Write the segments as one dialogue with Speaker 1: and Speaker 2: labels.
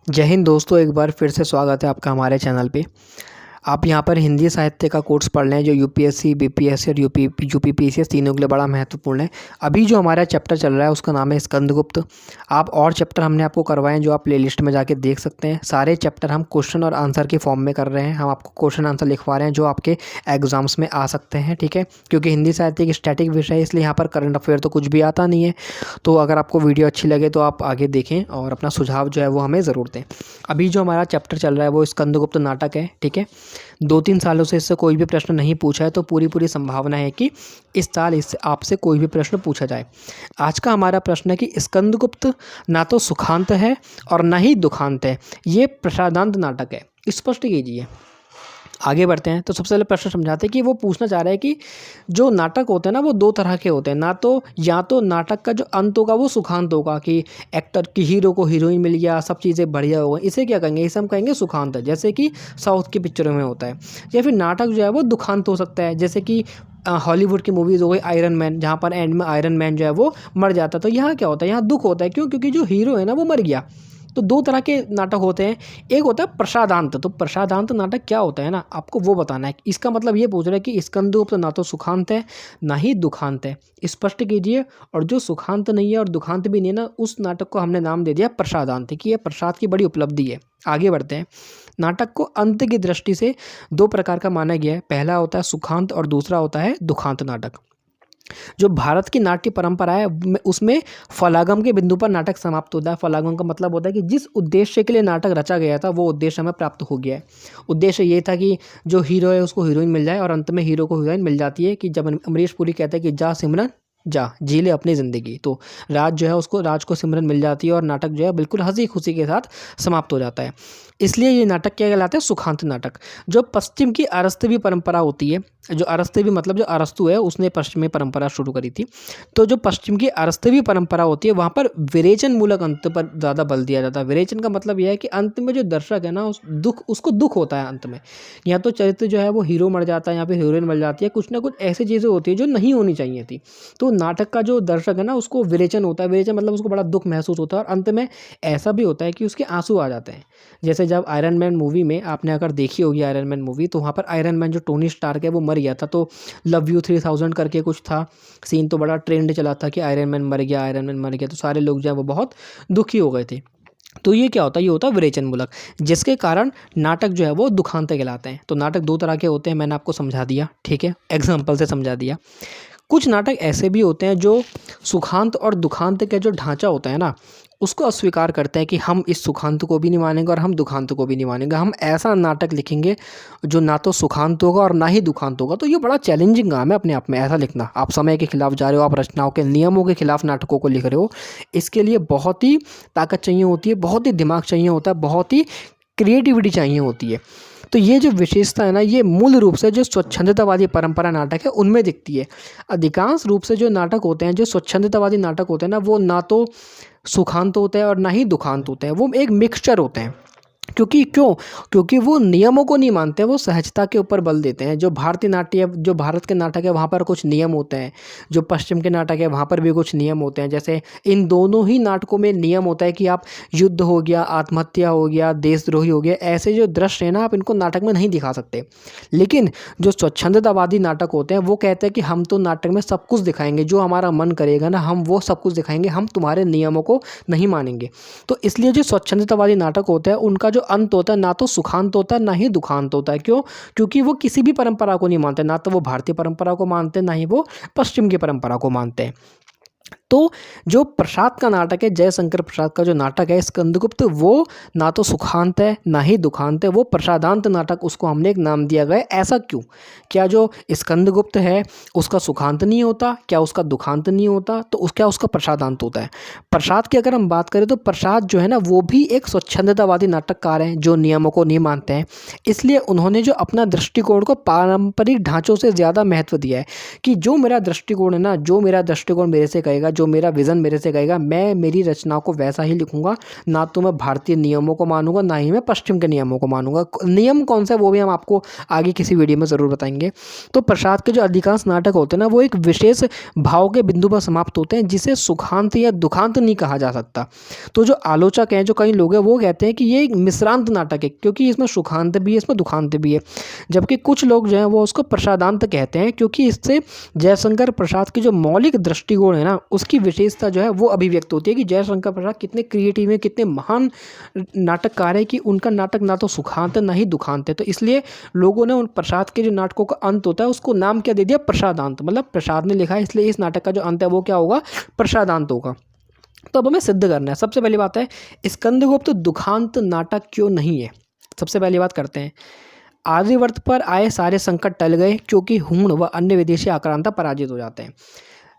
Speaker 1: जय हिंद दोस्तों, एक बार फिर से स्वागत है आपका हमारे चैनल पे। आप यहाँ पर हिंदी साहित्य का कोर्स पढ़ रहे हैं जो यूपीएससी, बीपीएससी और यूपी पीसीएस तीनों के लिए बड़ा महत्वपूर्ण है। अभी जो हमारा चैप्टर चल रहा है उसका नाम है स्कंदगुप्त। आप और चैप्टर हमने आपको करवाए हैं जो आप प्लेलिस्ट में जाके देख सकते हैं। सारे चैप्टर हम क्वेश्चन और आंसर के फॉर्म में कर रहे हैं। हम आपको क्वेश्चन आंसर लिखवा रहे हैं जो आपके एग्जाम्स में आ सकते हैं, ठीक है। क्योंकि हिंदी साहित्य एक स्टैटिक विषय है, इसलिए यहाँ पर करंट अफेयर तो कुछ भी आता नहीं है। तो अगर आपको वीडियो अच्छी लगे तो आप आगे देखें और अपना सुझाव जो है वो हमें ज़रूर दें। अभी जो हमारा चैप्टर चल रहा है वो स्कंदगुप्त नाटक है, ठीक है। 2-3 सालों से इससे कोई भी प्रश्न नहीं पूछा है, तो पूरी संभावना है कि इस साल इससे आपसे कोई भी प्रश्न पूछा जाए। आज का हमारा प्रश्न है कि स्कंदगुप्त ना तो सुखांत है और ना ही दुखांत है, ये प्रसादांत नाटक है, स्पष्ट कीजिए। आगे बढ़ते हैं तो सबसे पहले प्रश्न समझाते हैं कि वो पूछना चाह रहा है कि जो नाटक होते हैं ना वो दो तरह के होते हैं। ना तो या तो नाटक का जो अंत होगा वो सुखांत होगा कि एक्टर की हीरो को हीरोइन मिल गया, सब चीज़ें बढ़िया हो गई, इसे क्या कहेंगे, इसे हम कहेंगे सुखांत, जैसे कि साउथ की पिक्चरों में होता है। या फिर नाटक जो है वो दुखांत हो सकता है, जैसे कि हॉलीवुड की मूवीज़ हो गई आयरन मैन, जहाँ पर एंड में आयरन मैन जो है वो मर जाता है। तो यहाँ क्या होता है, यहाँ दुख होता है। क्यों? क्योंकि जो हीरो है ना वो मर गया। तो दो तरह के नाटक होते हैं। एक होता है प्रसादांत। तो प्रसादांत नाटक क्या होता है ना, आपको वो बताना है। इसका मतलब ये पूछ रहा है कि स्कंदगुप्त ना तो सुखांत है ना ही दुखांत है, स्पष्ट कीजिए। और जो सुखांत नहीं है और दुखांत भी नहीं है ना, उस नाटक को हमने नाम दे दिया प्रसादांत, कि यह प्रसाद की बड़ी उपलब्धि है। आगे बढ़ते हैं। नाटक को अंत की दृष्टि से दो प्रकार का माना गया है। पहला होता है सुखांत और दूसरा होता है दुखांत नाटक। जो भारत की नाट्य परंपरा है उसमें फलागम के बिंदु पर नाटक समाप्त होता है। फलागम का मतलब होता है कि जिस उद्देश्य के लिए नाटक रचा गया था वो उद्देश्य हमें प्राप्त हो गया है। उद्देश्य ये था कि जो हीरो है उसको हीरोइन मिल जाए, और अंत में हीरो को हीरोइन मिल जाती है कि जब अमरीश पुरी कहता है कि जा सिमरन जा जी ले अपनी ज़िंदगी, तो राज जो है उसको राज को सिमरन मिल जाती है और नाटक जो है बिल्कुल हंसी खुशी के साथ समाप्त हो जाता है। इसलिए ये नाटक क्या कहलाते हैं, सुखांत नाटक। जो पश्चिम की अरस्तवी परंपरा होती है, जो अरस्तवी मतलब जो अरस्तु है उसने पश्चिमी परंपरा शुरू करी थी। तो जो पश्चिम की अरस्तवी परंपरा होती है वहाँ पर विरेचन मूलक अंत पर ज़्यादा बल दिया जाता है। विरेचन का मतलब यह है कि अंत में जो दर्शक है ना उसको दुख होता है अंत में। या तो चरित्र जो है वो हीरो मर जाता है या फिर हीरोइन मर जाती है, कुछ ना कुछ ऐसी चीज़ें होती है जो नहीं होनी चाहिए थी। तो नाटक का जो दर्शक है ना उसको विरेचन होता है। विरेचन मतलब उसको बड़ा दुख महसूस होता है, और अंत में ऐसा भी होता है कि उसके आंसू आ जाते हैं। जैसे जब आयरन मैन मूवी में, आपने अगर देखी होगी आयरन मैन मूवी, तो वहाँ पर आयरन मैन जो टोनी स्टार्क है वो मर गया था। तो लव यू 3000 करके कुछ था सीन, तो बड़ा ट्रेंड चला था कि आयरन मैन मर गया, आयरन मैन मर गया। तो सारे लोग जो है वो बहुत दुखी हो गए थे। तो ये क्या होता है, ये होता है विरेचन मूलक, जिसके कारण नाटक जो है वो दुखांत कहलाते हैं। तो नाटक दो तरह के होते हैं, मैंने आपको समझा दिया, ठीक है, एग्जाम्पल से समझा दिया। कुछ नाटक ऐसे भी होते हैं जो सुखांत और दुखांत का जो ढांचा होता है ना उसको अस्वीकार करते हैं कि हम इस सुखांत को भी नहीं मानेंगे और हम दुखांत को भी नहीं मानेंगे। हम ऐसा नाटक लिखेंगे जो ना तो सुखांत होगा और ना ही दुखांत होगा। तो ये बड़ा चैलेंजिंग काम है अपने आप में, ऐसा लिखना। आप समय के खिलाफ जा रहे हो, आप रचनाओं के नियमों के खिलाफ नाटकों को लिख रहे हो। इसके लिए बहुत ही ताकत चाहिए होती है, बहुत ही दिमाग चाहिए होता है, बहुत ही क्रिएटिविटी चाहिए होती है। तो ये जो विशेषता है ना, ये मूल रूप से जो स्वच्छंदतावादी परंपरा नाटक है उनमें दिखती है। अधिकांश रूप से जो नाटक होते हैं, जो स्वच्छंदतावादी नाटक होते हैं ना, वो ना तो सुखांत होते हैं और ना ही दुखांत होते हैं, वो एक मिक्सचर होते हैं। क्योंकि वो नियमों को नहीं मानते, वो सहजता के ऊपर बल देते हैं। जो भारतीय नाट्य, जो भारत के नाटक है वहाँ पर कुछ नियम होते हैं, जो पश्चिम के नाटक है वहाँ पर भी कुछ नियम होते हैं। जैसे इन दोनों ही नाटकों में नियम होता है कि आप युद्ध हो गया, आत्महत्या हो गया, देशद्रोही हो गया, ऐसे जो दृश्य है ना आप इनको नाटक में नहीं दिखा सकते। लेकिन जो स्वच्छंदतावादी नाटक होते हैं वो कहते हैं कि हम तो नाटक में सब कुछ दिखाएंगे, जो हमारा मन करेगा ना हम वो सब कुछ दिखाएंगे, हम तुम्हारे नियमों को नहीं मानेंगे। तो इसलिए जो स्वच्छंदतावादी नाटक होता है उनका जो अंत होता है ना तो सुखांत होता है ना ही दुखांत होता है। क्यों? क्योंकि वो किसी भी परंपरा को नहीं मानते, ना तो वो भारतीय परंपरा को मानते ना ही वो पश्चिम की परंपरा को मानते हैं। तो जो प्रसाद का नाटक है, जयशंकर प्रसाद का जो नाटक है स्कंदगुप्त, वो ना तो सुखांत है ना ही दुखांत है, वो प्रसादांत नाटक, उसको हमने एक नाम दिया गया। ऐसा क्यों? क्या जो स्कंदगुप्त है उसका सुखांत नहीं होता? क्या उसका दुखांत नहीं होता? तो क्या उसका प्रसादांत होता है? प्रसाद की अगर हम बात करें तो प्रसाद जो है ना वो भी एक स्वच्छंदतावादी नाटककार हैं जो नियमों को नहीं मानते हैं। इसलिए उन्होंने जो अपना दृष्टिकोण को पारंपरिक ढांचों से ज़्यादा महत्व दिया है कि जो मेरा दृष्टिकोण है ना, जो मेरा दृष्टिकोण मेरे से कहेगा, जो मेरा विज़न मेरे से कहेगा, मैं मेरी रचनाओं को वैसा ही लिखूंगा। ना तो मैं भारतीय नियमों को मानूंगा, ना ही मैं पश्चिम के नियमों को मानूंगा। नियम कौन सा है वो भी हम आपको आगे किसी वीडियो में ज़रूर बताएंगे। तो प्रसाद के जो अधिकांश नाटक होते हैं ना, वो एक विशेष भाव के बिंदु पर समाप्त होते हैं, जिसे सुखांत या दुखांत नहीं कहा जा सकता। तो जो आलोचक हैं, जो कई लोग हैं, वो कहते हैं कि ये एक मिश्रांत नाटक है, क्योंकि इसमें सुखांत भी है, इसमें दुखांत भी है। जबकि कुछ लोग जो हैं वो उसको प्रसादांत कहते हैं, क्योंकि इससे जयशंकर प्रसाद की जो मौलिक दृष्टिकोण है ना, उसकी विशेषता जो है वो अभिव्यक्त होती है कि जयशंकर प्रसाद कितने क्रिएटिव है, कितने महान नाटककार है कि उनका नाटक ना तो सुखांत है ना ही दुखांत है। तो इसलिए लोगों ने उन प्रसाद के जो नाटकों का अंत होता है उसको नाम क्या दे दिया, प्रसादांत। मतलब प्रसाद ने लिखा है, इसलिए इस नाटक का जो अंत है वो क्या होगा, प्रसादांत होगा। तो अब हमें सिद्ध करना है। सबसे पहली बात है, स्कंदगुप्त दुखांत नाटक क्यों नहीं है। सबसे पहली बात करते हैं, आर्यवर्त पर आए सारे संकट टल गए, क्योंकि हूण व अन्य विदेशी आक्रांता पराजित हो जाते हैं।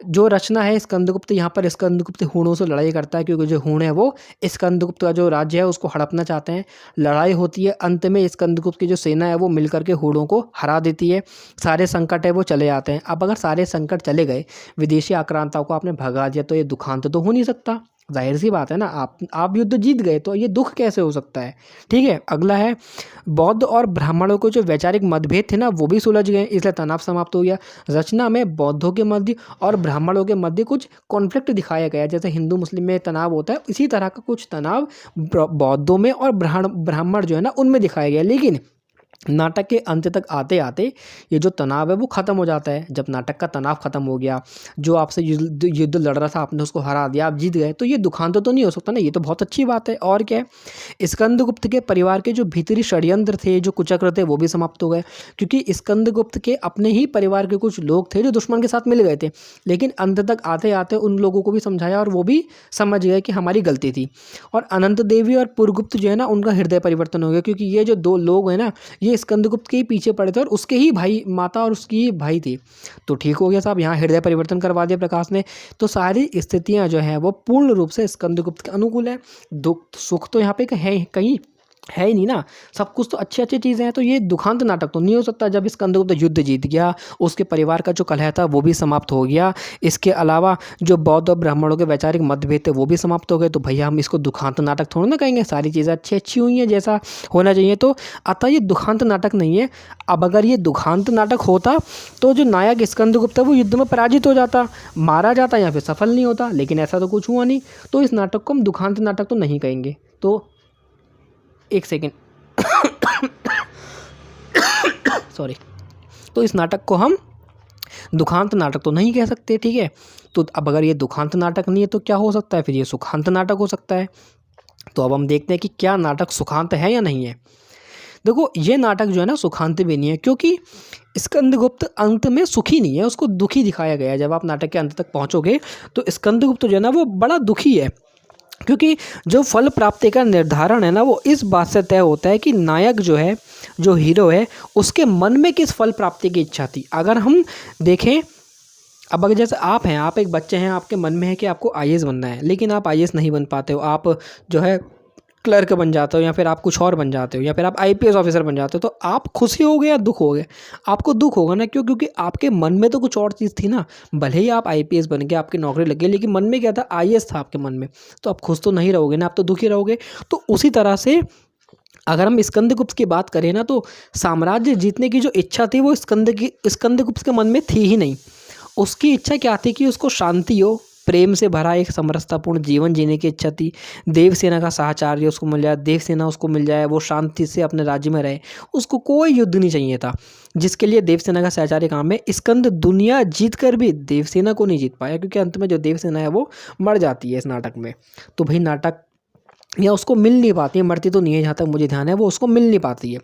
Speaker 1: जो रचना है स्कंदगुप्त, यहाँ पर स्कंदगुप्त हूणों से लड़ाई करता है, क्योंकि जो हूण है वो स्कंदगुप्त का जो राज्य है उसको हड़पना चाहते हैं। लड़ाई होती है, अंत में स्कंदगुप्त की जो सेना है वो मिलकर के हूणों को हरा देती है। सारे संकट है वो चले जाते हैं। अब अगर सारे संकट चले गए, विदेशी आक्रांताओं को आपने भगा दिया, तो ये दुखांत तो हो नहीं सकता। जाहिर सी बात है ना, आप युद्ध जीत गए तो ये दुख कैसे हो सकता है। ठीक है, अगला है, बौद्ध और ब्राह्मणों को जो वैचारिक मतभेद थे ना वो भी सुलझ गए, इसलिए तनाव समाप्त हो गया। रचना में बौद्धों के मध्य और ब्राह्मणों के मध्य कुछ कॉन्फ्लिक्ट दिखाया गया, जैसे हिंदू मुस्लिम में तनाव होता है, इसी तरह का कुछ तनाव बौद्धों में और ब्राह्मण जो है ना उनमें दिखाया गया। लेकिन नाटक के अंत तक आते आते ये जो तनाव है वो ख़त्म हो जाता है। जब नाटक का तनाव ख़त्म हो गया, जो आपसे युद्ध लड़ रहा था आपने उसको हरा दिया, आप जीत गए, तो ये दुखांत तो नहीं हो सकता ना, ये तो बहुत अच्छी बात है। और क्या है, स्कंदगुप्त के परिवार के जो भीतरी षड्यंत्र थे, जो कुचक्र थे, वो भी समाप्त हो गए, क्योंकि स्कंदगुप्त के अपने ही परिवार के कुछ लोग थे जो दुश्मन के साथ मिल गए थे। लेकिन अंत तक आते आते उन लोगों को भी समझाया और वो भी समझ गए कि हमारी गलती थी। और अनंत देवी और पुरगुप्त जो है ना उनका हृदय परिवर्तन हो गया, क्योंकि ये जो दो लोग हैं ना, ये स्कंदगुप्त के ही पीछे पड़े थे और उसके ही भाई, माता और उसकी ही भाई थी। तो ठीक हो गया साहब, यहाँ हृदय परिवर्तन करवा दिया प्रकाश ने। तो सारी स्थितियां जो है वो पूर्ण रूप से स्कंदगुप्त के अनुकूल है। दुख सुख तो यहाँ पे है कहीं है ही नहीं ना, सब कुछ तो अच्छी अच्छी चीज़ें हैं। तो ये दुखांत नाटक तो नहीं हो सकता। जब स्कंदगुप्त युद्ध जीत गया, उसके परिवार का जो कलह था वो भी समाप्त हो गया। इसके अलावा जो बौद्ध और ब्राह्मणों के वैचारिक मतभेद थे वो भी समाप्त हो गए। तो भैया हम इसको दुखांत नाटक थोड़ा ना कहेंगे, सारी चीज़ें अच्छी अच्छी हुई हैं जैसा होना चाहिए। तो अतः ये दुखांत नाटक नहीं है। अब अगर ये दुखांत नाटक होता तो जो नायक स्कंदगुप्त है वो युद्ध में पराजित हो जाता, मारा जाता या फिर सफल नहीं होता, लेकिन ऐसा तो कुछ हुआ नहीं। तो इस नाटक को हम दुखांत नाटक तो नहीं कहेंगे। तो एक सेकेंड सॉरी। तो इस नाटक को हम दुखांत नाटक तो नहीं कह सकते। ठीक है, तो अब अगर ये दुखांत नाटक नहीं है तो क्या हो सकता है, फिर ये सुखांत नाटक हो सकता है। तो अब हम देखते हैं कि क्या नाटक सुखांत है या नहीं है। देखो, ये नाटक जो है ना सुखांत भी नहीं है, क्योंकि स्कंदगुप्त अंत में सुखी नहीं है, उसको दुखी दिखाया गया है। जब आप नाटक के अंत तक पहुंचोगे तो स्कंदगुप्त जो है ना वो बड़ा दुखी है, क्योंकि जो फल प्राप्ति का निर्धारण है ना वो इस बात से तय होता है कि नायक जो है, जो हीरो है, उसके मन में किस फल प्राप्ति की इच्छा थी। अगर हम देखें, अब अगर जैसे आप हैं, आप एक बच्चे हैं, आपके मन में है कि आपको आईएएस बनना है, लेकिन आप आईएएस नहीं बन पाते हो, आप जो है क्लर्क बन जाते हो, या फिर आप कुछ और बन जाते हो, या फिर आप आईपीएस ऑफिसर बन जाते हो, तो आप खुशी हो गए या दुख हो गए। आपको दुख होगा ना, क्यों, क्योंकि आपके मन में तो कुछ और चीज़ थी ना। भले ही आप आईपीएस बन गए, आपकी नौकरी लग गई, लेकिन मन में क्या था, आईएएस था आपके मन में। तो आप खुश तो नहीं रहोगे ना, आप तो दुखी रहोगे। तो उसी तरह से अगर हम स्कंदगुप्त की बात करें ना, तो साम्राज्य जीतने की जो इच्छा थी वो स्कंदगुप्त के मन में थी ही नहीं। उसकी इच्छा क्या थी कि उसको शांति हो, प्रेम से भरा एक समरसतापूर्ण जीवन जीने की इच्छा थी। देवसेना का साहचर्य उसको मिल जाए, देवसेना उसको मिल जाए, वो शांति से अपने राज्य में रहे, उसको कोई युद्ध नहीं चाहिए था, जिसके लिए देवसेना का सहचार्य काम है। स्कंद दुनिया जीत कर भी देवसेना को नहीं जीत पाया, क्योंकि अंत में जो देवसेना है वो मर जाती है इस नाटक में। तो भाई नाटक या उसको मिल नहीं पाती है, मरती तो नहीं है जहाँ तक मुझे ध्यान है, वो उसको मिल नहीं पाती है।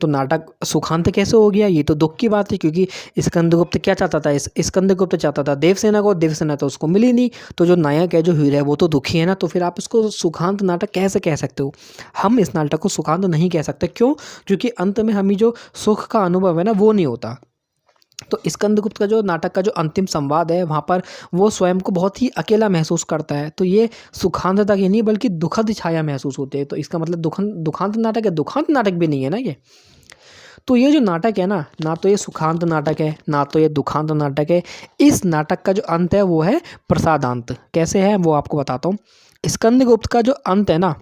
Speaker 1: तो नाटक सुखांत कैसे हो गया, ये तो दुख की बात है, क्योंकि स्कंदगुप्त क्या चाहता था, स्कंदगुप्त चाहता था देवसेना को, देवसेना तो उसको मिली नहीं। तो जो नायक है, जो हीरो है, वो तो दुखी है ना। तो फिर आप इसको सुखांत नाटक कैसे कह सकते हो। हम इस नाटक को सुखांत नहीं कह सकते। क्यों, क्योंकि अंत में हमें जो सुख का अनुभव है ना वो नहीं होता। तो स्कंदगुप्त का जो नाटक का जो अंतिम संवाद है, वहाँ पर वो स्वयं को बहुत ही अकेला महसूस करता है। तो ये सुखांत तक ही नहीं बल्कि दुखद छाया महसूस होती है। तो इसका मतलब दुखांत नाटक है, दुखांत नाटक भी नहीं है ना ये। तो ये जो नाटक है ना तो ये सुखांत नाटक है, ना तो ये दुखांत नाटक है। इस नाटक का जो अंत है वो है प्रसादांत। कैसे है वो आपको बताता हूँ। स्कंदगुप्त का जो अंत है ना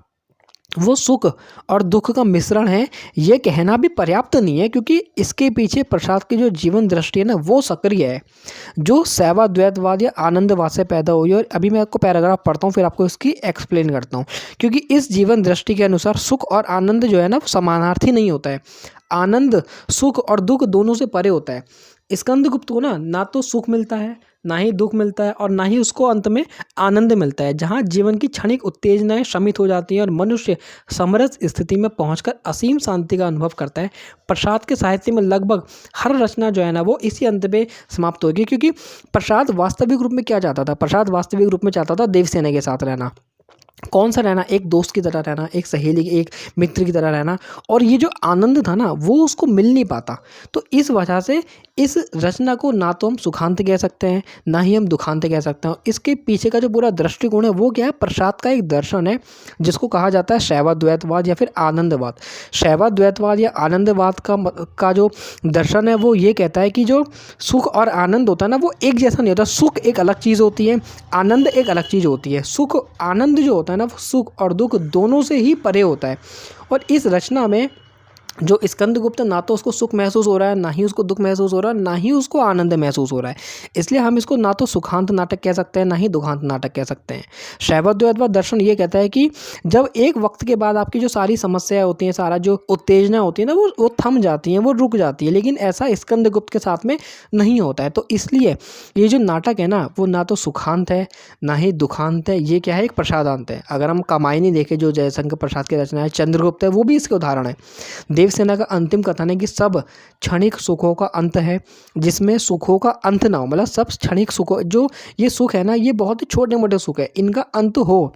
Speaker 1: वो सुख और दुख का मिश्रण है, ये कहना भी पर्याप्त नहीं है, क्योंकि इसके पीछे प्रसाद की जो जीवन दृष्टि है ना वो सक्रिय है, जो शैवाद्वैतवाद या आनंदवाद से पैदा हुई है। और अभी मैं आपको पैराग्राफ पढ़ता हूँ, फिर आपको इसकी एक्सप्लेन करता हूँ। क्योंकि इस जीवन दृष्टि के अनुसार सुख और आनंद जो है ना समानार्थी नहीं होता है। आनंद सुख और दुख दोनों से परे होता है। स्कंदगुप्त को ना तो सुख मिलता है, ना ही दुख मिलता है, और ना ही उसको अंत में आनंद मिलता है, जहाँ जीवन की क्षणिक उत्तेजनाएं शमित हो जाती हैं और मनुष्य समरस स्थिति में पहुंचकर असीम शांति का अनुभव करता है। प्रसाद के साहित्य में लगभग हर रचना जो है ना वो इसी अंत पे समाप्त होगी, क्योंकि प्रसाद वास्तविक रूप में क्या चाहता था? प्रसाद वास्तविक रूप में चाहता था देवसेना के साथ रहना। कौन सा रहना? एक दोस्त की तरह रहना, एक सहेली, एक मित्र की तरह रहना। और ये जो आनंद था ना वो उसको मिल नहीं पाता। तो इस वजह से इस रचना को ना तो हम सुखांत कह सकते हैं, ना ही हम दुखांत कह सकते हैं। इसके पीछे का जो पूरा दृष्टिकोण है वो क्या है? प्रसाद का एक दर्शन है, जिसको कहा जाता है शैवाद्वैतवाद या फिर आनंदवाद। शैवाद्वैतवाद या आनंदवाद का जो दर्शन है वो ये कहता है कि जो सुख और आनंद होता है ना वो एक जैसा नहीं होता। सुख एक अलग चीज़ होती है, आनंद एक अलग चीज़ होती है। सुख आनंद जो होता है ना वो सुख और दुख दोनों से ही परे होता है। और इस रचना में जो स्कंदगुप्त ना तो उसको सुख महसूस हो रहा है, ना ही उसको दुख महसूस हो रहा है, ना ही उसको आनंद महसूस हो रहा है। इसलिए हम इसको ना तो सुखांत नाटक कह सकते हैं, ना ही दुखांत नाटक कह सकते हैं। शैवाद्वैतवाद दर्शन ये कहता है कि जब एक वक्त के बाद आपकी जो सारी समस्याएं होती हैं, सारा जो उत्तेजना होती है ना वो थम जाती हैं, वो रुक जाती है। लेकिन ऐसा स्कंदगुप्त के साथ में नहीं होता है। तो इसलिए ये जो नाटक है ना वो ना तो सुखांत है, ना ही दुखांत है। ये क्या है? एक प्रसादांत है। अगर हम कामायनी देखें, जो जयशंकर प्रसाद की रचना है, चंद्रगुप्त है, वो भी इसके उदाहरण है। देवसेना का अंतिम कथन है कि सब क्षणिक सुखों का अंत है, जिसमें सुखों का अंत ना हो। मतलब सब क्षणिक सुखों, जो ये सुख है ना ये बहुत ही छोटे मोटे सुख है, इनका अंत हो,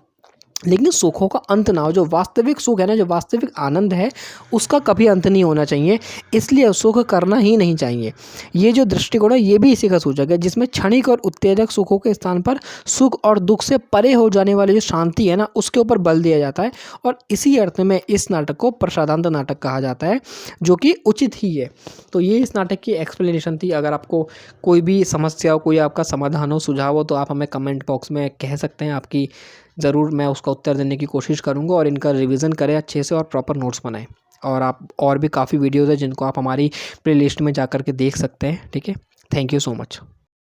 Speaker 1: लेकिन सुखों का अंत ना हो। जो वास्तविक सुख है ना, जो वास्तविक आनंद है, उसका कभी अंत नहीं होना चाहिए। इसलिए सुख करना ही नहीं चाहिए। ये जो दृष्टिकोण है ये भी इसी का सूचक है, जिसमें क्षणिक और उत्तेजक सुखों के स्थान पर सुख और दुख से परे हो जाने वाली जो शांति है ना उसके ऊपर बल दिया जाता है। और इसी अर्थ में इस नाटक को प्रसादांत नाटक कहा जाता है, जो कि उचित ही है। तो ये इस नाटक की एक्सप्लेनेशन थी। अगर आपको कोई भी समस्या हो, कोई आपका समाधान हो, सुझाव हो, तो आप हमें कमेंट बॉक्स में कह सकते हैं। आपकी ज़रूर मैं उसका उत्तर देने की कोशिश करूँगा। और इनका रिवीजन करें अच्छे से और प्रॉपर नोट्स बनाएं। और आप और भी काफ़ी वीडियोज़ हैं जिनको आप हमारी प्लेलिस्ट में जा कर के देख सकते हैं। ठीक है, थैंक यू सो मच।